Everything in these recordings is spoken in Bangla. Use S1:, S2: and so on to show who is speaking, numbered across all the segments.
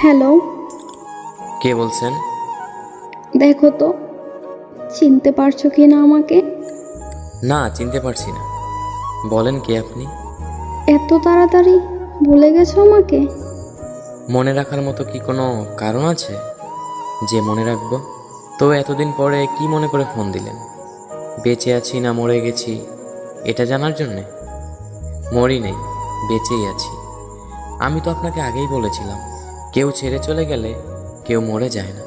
S1: হ্যালো।
S2: কে বলছেন?
S1: দেখো তো, চিনতে পারছো কি না আমাকে?
S2: না, চিনতে পারছি না। বলেন কে আপনি?
S1: এত তাড়াতাড়ি ভুলে গেছো আমাকে?
S2: মনে রাখার মতো কি কোনো কারণ আছে যে মনে রাখবো? তো এতদিন পরে কি মনে করে ফোন দিলেন? বেঁচে আছি না মরে গেছি এটা জানার জন্যে? মরি নেই, বেঁচেই আছি। আমি তো আপনাকে আগেই বলেছিলাম, কেউ ছেড়ে চলে গেলে কেউ মরে যায় না,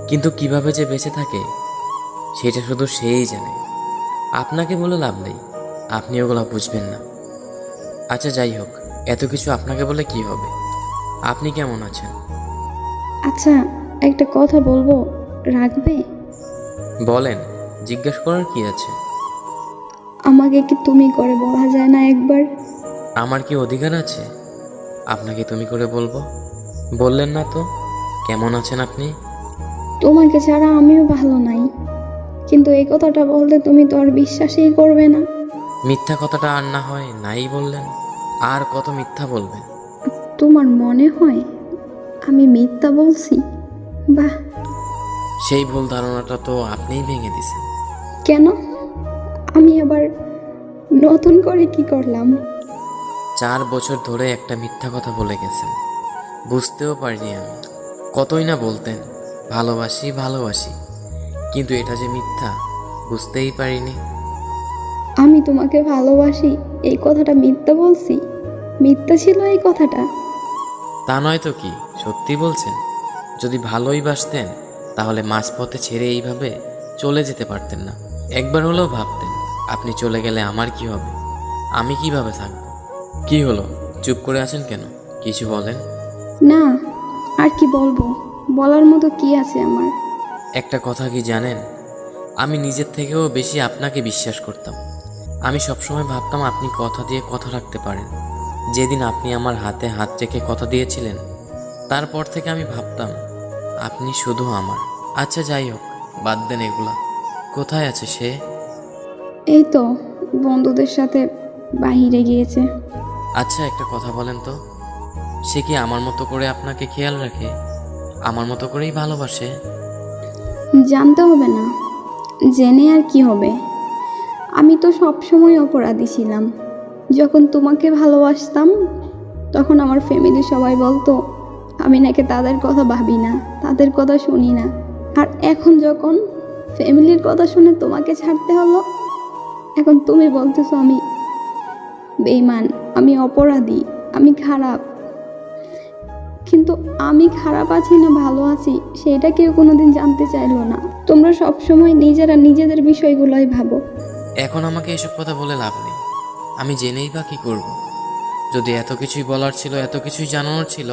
S2: কিন্তু কিভাবে যে বেঁচে থাকে সেটা শুধু সেই জানে। আপনাকে বলে লাভ নেই, আপনি ওগুলো বুঝবেন না। আচ্ছা যাই হোক, এত কিছু আপনাকে বলে কি হবে? আপনি কেমন আছেন?
S1: আচ্ছা, একটা কথা বলবো, রাখবে?
S2: বলেন, জিজ্ঞেস করার কি আছে?
S1: আমাকে কি তুমি করে বলা যায় না একবার?
S2: আমার কি অধিকার আছে আপনাকে তুমি করে বলবো? বললেন না তো, কেমন আছেন আপনি?
S1: তোমাকে ছাড়া আমিও ভালো নাই, কিন্তু এই কথাটা বলতে তুমি তো আর বিশ্বাসই করবে না।
S2: মিথ্যা কথাটা আর না হয় নাই বললেন, আর কত মিথ্যা বলবেন?
S1: তোমার মনে হয় আমি মিথ্যা বলছি? বাহ।
S2: সেই ভুল ধারণাটা তো আপনিই ভেঙে দিছেন।
S1: কেন? আমি আবার নতুন করে কি করলাম?
S2: 4 বছর ধরে একটা মিথ্যা কথা বলে গেছেন, বুঝতেও পারিনি আমি। কতই না বলতেন ভালোবাসি ভালোবাসি, কিন্তু এটা যে মিথ্যা বুঝতেই পারিনি।
S1: আমি তোমাকে ভালোবাসি এই কথাটা মিথ্যা বলছি? মিথ্যা ছিল এই কথাটা?
S2: তা নয় তো কি, সত্যি বলছেন? যদি ভালোই বাসতেন তাহলে মাঝপথে ছেড়ে এইভাবে চলে যেতে পারতেন না। একবার হলেও ভাবতেন আপনি চলে গেলে আমার কি হবে, আমি কিভাবে থাকব। কি হলো, চুপ করে আছেন কেন? কিছু বলেন।
S1: না, আর কি বলবো? বলার মতো কি আছে আমার?
S2: একটা কথা কি জানেন, আমি নিজের থেকেও বেশি আপনাকে বিশ্বাস করতাম। আমি সবসময় ভাবতাম আপনি কথা দিয়ে কথা রাখতে পারেন। যেদিন আপনি আমার হাতে হাত রেখে কথা দিয়েছিলেন, তারপর থেকে আমি ভাবতাম আপনি শুধু আমার। আচ্ছা যাই হোক, বাদ দেন এগুলা। কোথায় আছে সে?
S1: এই তো, বন্ধুদের সাথে বাহিরে গিয়েছে।
S2: আচ্ছা একটা কথা বলেন তো, সে কি আমার মতো করে আপনাকে খেয়াল রাখে, আমার মতো করেই ভালোবাসে?
S1: জানতে হবে না, জেনে আর কি হবে? আমি তো সবসময় অপরাধী ছিলাম। যখন তোমাকে ভালোবাসতাম তখন আমার ফ্যামিলি সবাই বলতো আমি নাকি তাদের কথা ভাবি না, তাদের কথা শুনি না। আর এখন যখন ফ্যামিলির কথা শুনে তোমাকে ছাড়তে হলো, এখন তুমি বলতেছো আমি বেঈমান, আমি অপরাধী, আমি খারাপ। কিন্তু আমি খারাপ আছি না ভালো আছি সেটা কেউ কোনোদিন জানতে চাইলো না। তোমরা সবসময় নিজেরা নিজেদের বিষয়গুলোই ভাবো।
S2: এখন আমাকে এসব কথা বলে লাভ নেই। আমি জেনেই বা কী করব? যদি এত কিছুই বলার ছিল, এত কিছুই জানানোর ছিল,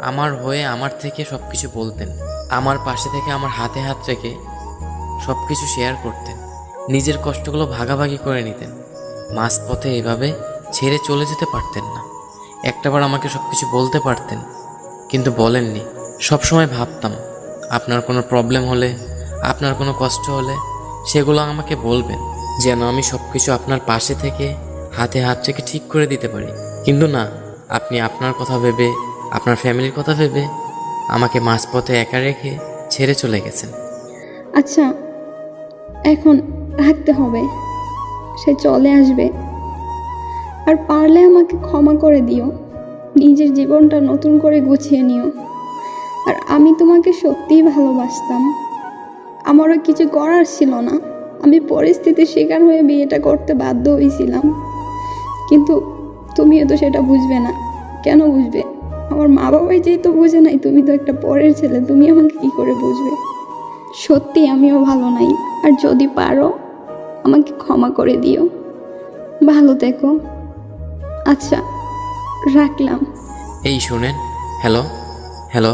S2: আমার হয়ে আমার থেকে সব কিছু বলতেন, আমার পাশে থেকে আমার হাতে হাত রেখে সব কিছু শেয়ার করতেন, নিজের কষ্টগুলো ভাগাভাগি করে নিতেন। মাঝপথে এভাবে ছেড়ে চলে যেতে পারতেন না। একটাবার আমাকে সব কিছু বলতে পারতেন, কিন্তু বলেননি। সবসময় ভাবতাম আপনার কোনো প্রবলেম হলে, আপনার কোনো কষ্ট হলে সেগুলো আমাকে বলবেন, যেন আমি সব কিছু আপনার পাশে থেকে হাতে হাত রেখে ঠিক করে দিতে পারি। কিন্তু না, আপনি আপনার কথা ভেবে, আপনার ফ্যামিলির কথা ভেবে আমাকে মাঝপথে একা রেখে ছেড়ে চলে গেছেন।
S1: আচ্ছা, এখন রাখতে হবে, সে চলে আসবে। আর পারলে আমাকে ক্ষমা করে দিও, নিজের জীবনটা নতুন করে গুছিয়ে নিও। আর আমি তোমাকে সত্যিই ভালোবাসতাম, আমারও কিছু করার ছিল না। আমি পরিস্থিতির শিকার হয়ে বিয়েটা করতে বাধ্য হয়েছিলাম, কিন্তু তুমিও তো সেটা বুঝবে না। কেন বুঝবে? আমার মা বাবাই যেহেতু বুঝে নাই, তুমি তো একটা পরের ছেলে, তুমি আমাকে কি করে বুঝবে? সত্যি আমিও ভালো নাই, আর যদি পারো আমাকে ক্ষমা করে দিও। ভালো থেকো। আচ্ছা, রাখলাম।
S2: এই শুনেন, হ্যালো হ্যালো।